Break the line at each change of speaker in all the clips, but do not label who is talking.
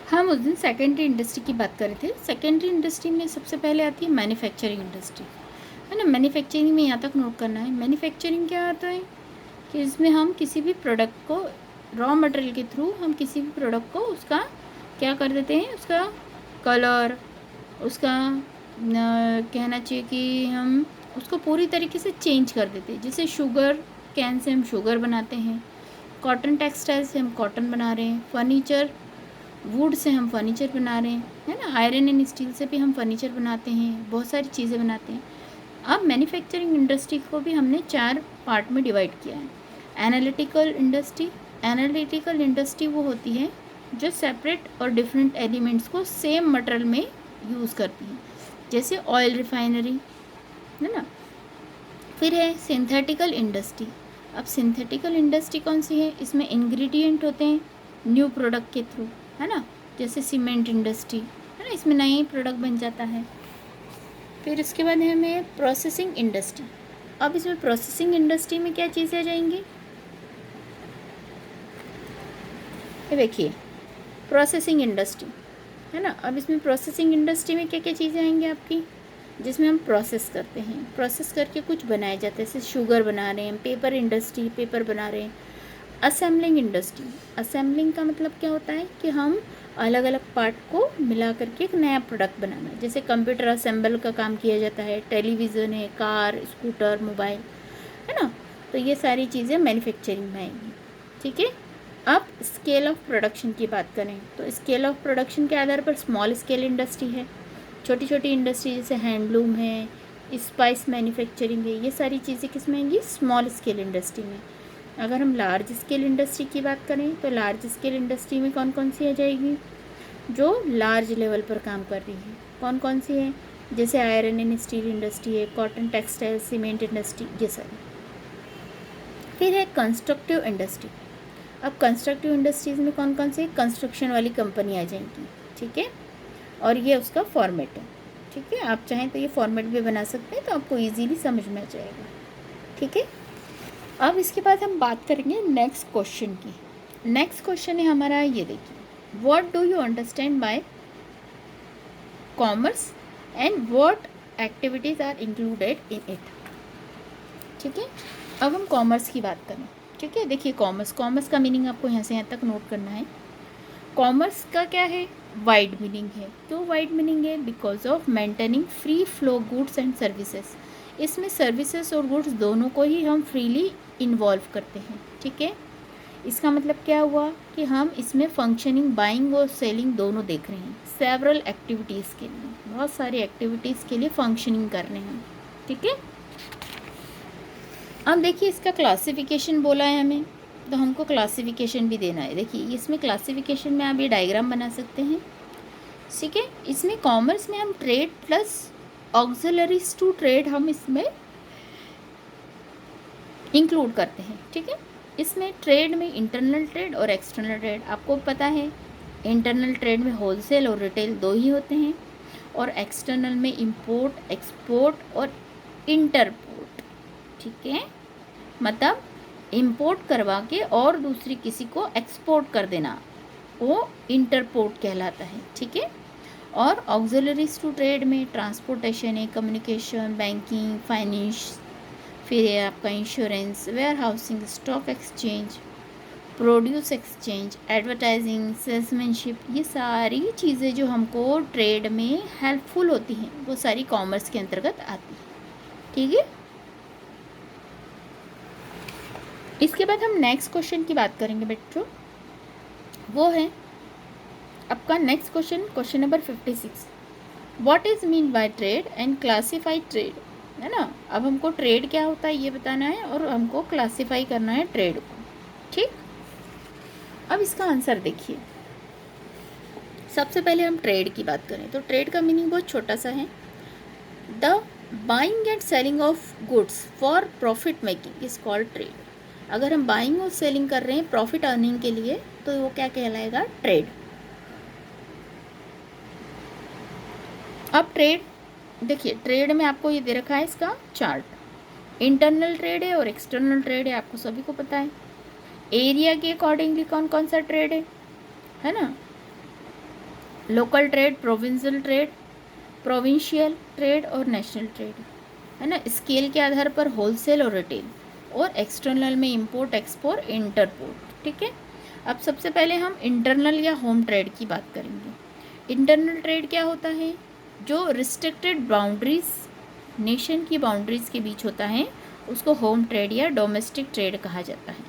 हम उस दिन सेकेंडरी इंडस्ट्री की बात कर रहे थे। सेकेंडरी इंडस्ट्री में सबसे पहले आती है मैन्युफैक्चरिंग इंडस्ट्री, है ना। मैन्युफैक्चरिंग में यहाँ तक नोट करना है। मैन्युफैक्चरिंग क्या होता है कि इसमें हम किसी भी प्रोडक्ट को रॉ मटेरियल के थ्रू हम किसी भी प्रोडक्ट को उसका क्या कर देते हैं, उसका कलर, उसका कहना चाहिए कि हम उसको पूरी तरीके से चेंज कर देते हैं। जैसे शुगर कैन से हम शुगर बनाते हैं, कॉटन टेक्सटाइल से हम कॉटन बना रहे हैं, फर्नीचर वुड से हम फर्नीचर बना रहे हैं, है ना। आयरन एंड स्टील से भी हम फर्नीचर बनाते हैं, बहुत सारी चीज़ें बनाते हैं। अब मैन्युफैक्चरिंग इंडस्ट्री को भी हमने 4 पार्ट में डिवाइड किया है। एनालिटिकल इंडस्ट्री, एनालिटिकल इंडस्ट्री वो होती है जो सेपरेट और डिफरेंट एलिमेंट्स को सेम मटेरियल में यूज़ करती है, जैसे ऑयल रिफाइनरी, है ना। फिर है सिंथेटिकल इंडस्ट्री। अब सिंथेटिकल इंडस्ट्री कौन सी है, इसमें इंग्रेडिएंट होते हैं न्यू प्रोडक्ट के थ्रू, है ना। जैसे सीमेंट इंडस्ट्री, है ना, इसमें नई प्रोडक्ट बन जाता है। फिर उसके बाद है हमें प्रोसेसिंग इंडस्ट्री। अब इसमें प्रोसेसिंग इंडस्ट्री में क्या चीज़ें आ जाएंगी, ये देखिए प्रोसेसिंग इंडस्ट्री, है ना। अब इसमें प्रोसेसिंग इंडस्ट्री में क्या क्या चीज़ें आएंगी आपकी, जिसमें हम प्रोसेस करते हैं, प्रोसेस करके कुछ बनाया जाता है। जैसे शुगर बना रहे हैं, पेपर इंडस्ट्री पेपर बना रहे हैं। असेंबलिंग इंडस्ट्री, असेंबलिंग का मतलब क्या होता है कि हम अलग अलग पार्ट को मिला करके एक नया प्रोडक्ट बनाना। जैसे कंप्यूटर असेंबल का काम किया जाता है, टेलीविज़न है, कार, स्कूटर, मोबाइल, है ना। तो ये सारी चीज़ें मैन्युफैक्चरिंग में आएंगी, ठीक है। अब स्केल ऑफ प्रोडक्शन की बात करें तो स्केल ऑफ प्रोडक्शन के आधार पर स्मॉल स्केल इंडस्ट्री है, छोटी छोटी इंडस्ट्री जैसे हैंडलूम है, स्पाइस मैन्युफैक्चरिंग है, ये सारी चीज़ें किस में आएंगी, स्मॉल स्केल इंडस्ट्री में। अगर हम लार्ज स्केल इंडस्ट्री की बात करें तो लार्ज स्केल इंडस्ट्री में कौन कौन सी आ जाएगी, जो लार्ज लेवल पर काम कर रही है। कौन कौन सी है, जैसे आयरन एंड स्टील इंडस्ट्री है, कॉटन टेक्सटाइल, सीमेंट इंडस्ट्री, ये सारी। फिर है कंस्ट्रक्टिव इंडस्ट्री। अब कंस्ट्रक्टिव इंडस्ट्रीज़ में कौन कौन सी, कंस्ट्रक्शन वाली कंपनी आ जाएंगी, ठीक है। और ये उसका फॉर्मेट है, ठीक है। आप चाहें तो ये फॉर्मेट भी बना सकते हैं, तो आपको ईजीली समझ में आ जाएगा, ठीक है। अब इसके बाद हम बात करेंगे नेक्स्ट क्वेश्चन की। नेक्स्ट क्वेश्चन है हमारा, ये देखिए, what do you understand by commerce and what activities are included in it, ठीक है। अब हम कॉमर्स की बात करें, ठीक है। देखिए कॉमर्स, कॉमर्स का मीनिंग आपको यहाँ से यहाँ तक नोट करना है। कॉमर्स का क्या है, वाइड मीनिंग है। क्यों वाइड मीनिंग है, because of maintaining free flow goods and services. इसमें सर्विसेज और गुड्स दोनों को ही हम फ्रीली इन्वॉल्व करते हैं, ठीक है। इसका मतलब क्या हुआ कि हम इसमें फंक्शनिंग, बाइंग और सेलिंग दोनों देख रहे हैं। सेवरल एक्टिविटीज़ के लिए, बहुत सारी एक्टिविटीज़ के लिए फंक्शनिंग कर रहे हैं, ठीक है। अब देखिए इसका क्लासिफिकेशन बोला है हमें, तो हमको क्लासिफिकेशन भी देना है। देखिए इसमें क्लासिफिकेशन में आप ये डायग्राम बना सकते हैं, ठीक है। इसमें कॉमर्स में हम trade plus auxiliaries to trade हम इसमें इंक्लूड करते हैं, ठीक है। इसमें ट्रेड में इंटरनल ट्रेड और एक्सटर्नल ट्रेड, आपको पता है इंटरनल ट्रेड में होलसेल और रिटेल दो ही होते हैं, और एक्सटर्नल में इंपोर्ट, एक्सपोर्ट और इंटरपोर्ट, ठीक है। मतलब इंपोर्ट करवा के और दूसरी किसी को एक्सपोर्ट कर देना, वो इंटरपोर्ट कहलाता है, ठीक है। और ऑक्सिलरीज टू ट्रेड में ट्रांसपोर्टेशन है, कम्युनिकेशन, बैंकिंग, फाइनेंस, फिर है आपका insurance, warehousing, stock exchange, produce exchange, advertising, salesmanship, ये सारी चीज़ें जो हमको ट्रेड में हेल्पफुल होती हैं वो सारी कॉमर्स के अंतर्गत आती हैं, ठीक है। इसके बाद हम नेक्स्ट क्वेश्चन की बात करेंगे बच्चों, वो है आपका next question, question number 56। What is mean by trade and classify trade, है ना। अब हमको ट्रेड क्या होता है ये बताना है और हमको क्लासीफाई करना है ट्रेड को, ठीक। अब इसका आंसर देखिए, सबसे पहले हम ट्रेड की बात करें तो ट्रेड का मीनिंग बहुत छोटा सा है। The buying and selling of goods for profit making is called trade. अगर हम बाइंग और सेलिंग कर रहे हैं प्रॉफिट अर्निंग के लिए तो वो क्या कहलाएगा, ट्रेड। अब ट्रेड देखिए, ट्रेड में आपको ये दे रखा है इसका चार्ट, इंटरनल ट्रेड है और एक्सटर्नल ट्रेड है, आपको सभी को पता है। एरिया के अकॉर्डिंगली कौन कौन सा ट्रेड है ना। लोकल ट्रेड, प्रोविंशियल ट्रेड और नेशनल ट्रेड, है ना। स्केल के आधार पर होलसेल और रिटेल, और एक्सटर्नल में इंपोर्ट, एक्सपोर्ट, इंटरपोर्ट, ठीक है। अब सबसे पहले हम इंटरनल या होम ट्रेड की बात करेंगे। इंटरनल ट्रेड क्या होता है? जो रिस्ट्रिक्टेड बाउंड्रीज, नेशन की बाउंड्रीज के बीच होता है, उसको होम ट्रेड या डोमेस्टिक ट्रेड कहा जाता है,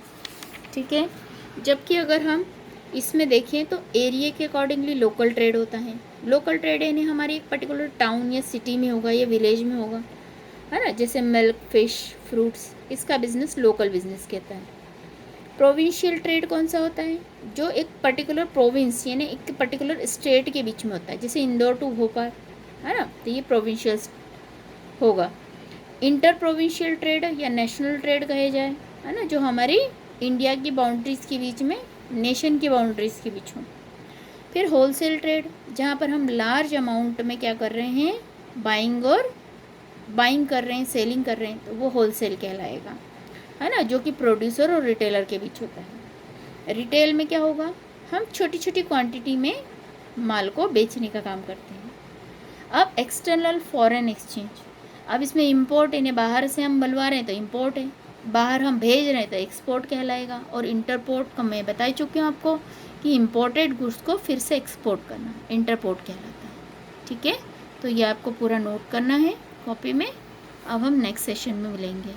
ठीक है। जबकि अगर हम इसमें देखें तो एरिया के अकॉर्डिंगली लोकल ट्रेड होता है। लोकल ट्रेड यानी हमारी एक पर्टिकुलर टाउन या सिटी में होगा या विलेज में होगा, है ना। जैसे मिल्क, फिश, फ्रूट्स, इसका बिजनेस लोकल बिजनेस कहता है। प्रोविंशियल ट्रेड कौन सा होता है? जो एक पर्टिकुलर प्रोविंस यानी एक पर्टिकुलर स्टेट के बीच में होता है, जैसे इंदौर टू भोपाल, है ना, तो ये प्रोविंशियल होगा। इंटर प्रोविंशियल ट्रेड या नेशनल ट्रेड कहे जाए, है ना, जो हमारी इंडिया की बाउंड्रीज के बीच में, नेशन की बाउंड्रीज के बीच हो। फिर होलसेल ट्रेड, जहाँ पर हम लार्ज अमाउंट में क्या कर रहे हैं, बाइंग कर रहे हैं, सेलिंग कर रहे हैं, तो वो होलसेल कहलाएगा, है ना, जो कि प्रोड्यूसर और रिटेलर के बीच होता है। रिटेल में क्या होगा, हम छोटी छोटी क्वांटिटी में माल को बेचने का काम करते हैं। अब एक्सटर्नल फॉरेन एक्सचेंज, अब इसमें इंपोर्ट, इन्हें बाहर से हम बुलवा रहे हैं तो इंपोर्ट है, बाहर हम भेज रहे हैं तो एक्सपोर्ट कहलाएगा। और इंटरपोर्ट का मैं बता चुकी हूँ आपको कि इंपोर्टेड गुड्स को फिर से एक्सपोर्ट करना इंटरपोर्ट कहलाता है, ठीक है। तो ये आपको पूरा नोट करना है कॉपी में। अब हम नेक्स्ट सेशन में मिलेंगे।